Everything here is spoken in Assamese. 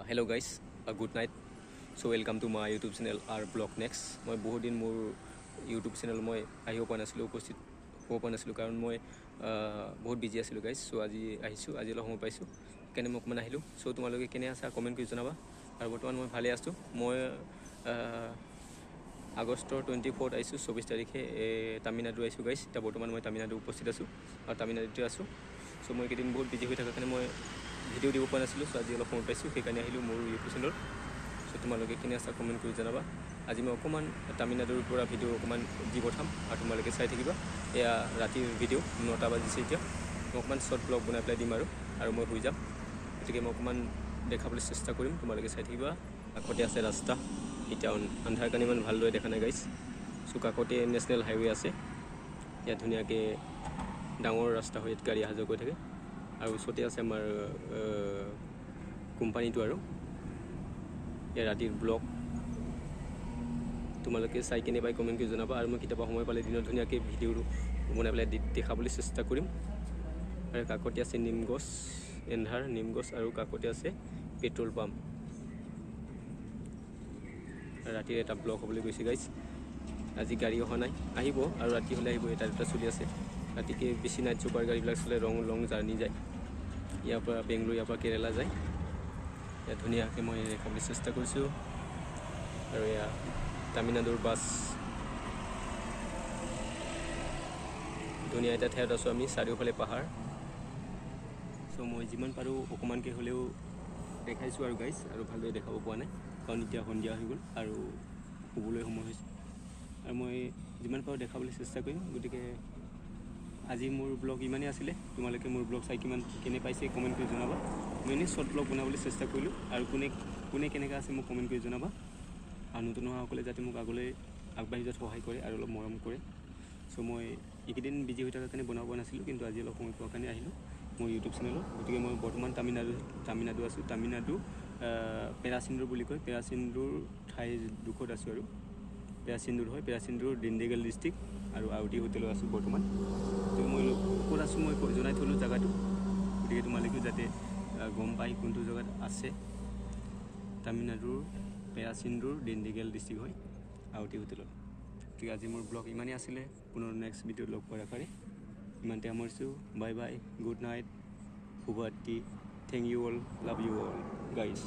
Hello guys, good night. So welcome to my YouTube channel R Blog Next. মই বহুত দিন মোৰ YouTube channel মই আহিব পৰা নাছিলোঁ, উপস্থিত হ'ব পৰা নাছিলোঁ কাৰণ মই বহুত বিজি আছিলোঁ গাইজ। চ' আজি আহিছোঁ, আজি অলপ সময় পাইছোঁ, সেইকাৰণে মই অকণমান আহিলোঁ। চ' তোমালোকে কেনে আছা কমেণ্ট কৰি জনাবা। আৰু বৰ্তমান মই ভালে আছোঁ। মই আগষ্টৰ 24 আহিছোঁ, 24 তাৰিখে তামিলনাডু আহিছোঁ গাইজ। এতিয়া বৰ্তমান মই তামিলনাডু উপস্থিত আছোঁ আৰু তামিলনাডুতে আছোঁ। চ' মই এইকেইদিন বহুত বিজি হৈ থকাৰ কাৰণে মই ভিডিঅ' দিব পৰা নাছিলোঁ। চ' আজি অলপ সময় পাইছোঁ, সেইকাৰণে আহিলোঁ মোৰ ইউটিউব চেনেলত। চ' তোমালোকে কেনে আছা কমেণ্ট কৰি জনাবা। আজি মই অকণমান তামিলনাডুৰ পৰা ভিডিঅ' অকণমান দি পঠাম আৰু তোমালোকে চাই থাকিবা। এয়া ৰাতিৰ ভিডিঅ' 9টা বাজিছে এতিয়া। মই অকণমান শ্বৰ্ট ব্লগ বনাই পেলাই দিম আৰু মই শুই যাম। গতিকে মই অকণমান দেখাবলৈ চেষ্টা কৰিম, তোমালোকে চাই থাকিবা। কাষতে আছে ৰাস্তা, এতিয়া আন্ধাৰ কাৰণে ইমান ভালদৰে দেখা নাই গাইজ। চ' কাষতে নেশ্যনেল হাইৱে আছে, ইয়াত ধুনীয়াকৈ ডাঙৰ ৰাস্তা হয়, ইয়াত গাড়ী অহা যোৱা কৰি থাকে। আৰু ওচৰতে আছে আমাৰ কোম্পানীটো আৰু ইয়াৰ ৰাতিৰ ব্লগ তোমালোকে চাই কেনে পাই কমেণ্ট কৰি জনাবা। আৰু মই কেতিয়াবা সময় পালে দিনত ধুনীয়াকৈ ভিডিঅ'টো বনাই পেলাই দেখাবলৈ চেষ্টা কৰিম। আৰু কাষতে আছে নিম গছ, এন্ধাৰ নিম গছ, আৰু কাষতে আছে পেট্ৰল পাম্প। ৰাতিৰ এটা ব্লগ হ'বলৈ গৈছে গাইজ। আজি গাড়ী অহা নাই, আহিব আৰু ৰাতি হ'লে আহিব। এটা দুটা চলি আছে ৰাতিকৈ, বেছি নাইট চুপাৰ গাড়ীবিলাক চলে, লং জাৰ্ণি যায়। ইয়াৰ পৰা বেংগলোৰ, ইয়াৰ পৰা কেৰেলা যায়। ইয়াত ধুনীয়াকৈ মই দেখাবলৈ চেষ্টা কৰিছোঁ। আৰু এয়া তামিলনাডুৰ বাছ, ধুনীয়া এটা ঠাইত আছোঁ আমি, চাৰিওফালে পাহাৰ। চ' মই যিমান পাৰোঁ অকণমানকৈ হ'লেও দেখাইছোঁ আৰু গাইজ, আৰু ভালদৰে দেখাব পৰা নাই কাৰণ এতিয়া সন্ধিয়া হৈ গ'ল আৰু শুবলৈ সময় হৈছে। আৰু মই যিমান পাৰোঁ দেখাবলৈ চেষ্টা কৰিম। গতিকে আজি মোৰ ব্লগ ইমানেই আছিলে। তোমালোকে মোৰ ব্লগ চাই কেনে পাইছে কমেণ্ট কৰি জনাবা। মই এনেই শ্বৰ্ট ব্লগ বনাবলৈ চেষ্টা কৰিলোঁ, আৰু কোনে কেনেকৈ আছে মোক কমেণ্ট কৰি জনাবা। আৰু নতুন অহাসকলে যাতে মোক আগলৈ আগবাঢ়ি যোৱাত সহায় কৰে আৰু অলপ মৰম কৰে। চ' মই এইকেইদিন বিজি হৈ থকাৰ কাৰণে বনাব পৰা নাছিলোঁ, কিন্তু আজি অলপ সময় পোৱাৰ কাৰণে আহিলোঁ মোৰ ইউটিউব চেনেলত। গতিকে মই বৰ্তমান তামিলনাডু আছোঁ। তামিলনাডু পেৰাচিন্দুৰ বুলি কয়, পেৰাচিন্দুৰ ঠাইডোখৰত আছোঁ। আৰু পেৰাচিন্দুৰ হয়, পেৰাচিন্দুৰ ডিণ্ডিগল ডিষ্ট্ৰিক্ট, আৰু আউটি হোটেলত আছোঁ বৰ্তমান। গতিকে মই ক'ত আছোঁ মই জনাই থ'লোঁ জেগাটো, গতিকে তোমালোকেও যাতে গম পাই কোনটো জেগাত আছে। তামিলনাডুৰ পেৰাচিন্দুৰ ডিণ্ডিগল ডিষ্ট্ৰিক্ট হয়, আউটি হোটেলত। গতিকে আজি মোৰ ব্লগ ইমানেই আছিলে। পুনৰ নেক্সট ভিডিঅ'ত লগ পোৱাৰ আশাৰে ইমানতে সামৰিছোঁ। বাই বাই, গুড নাইট, শুভৰাত্ৰি, thank you all, love you all guys.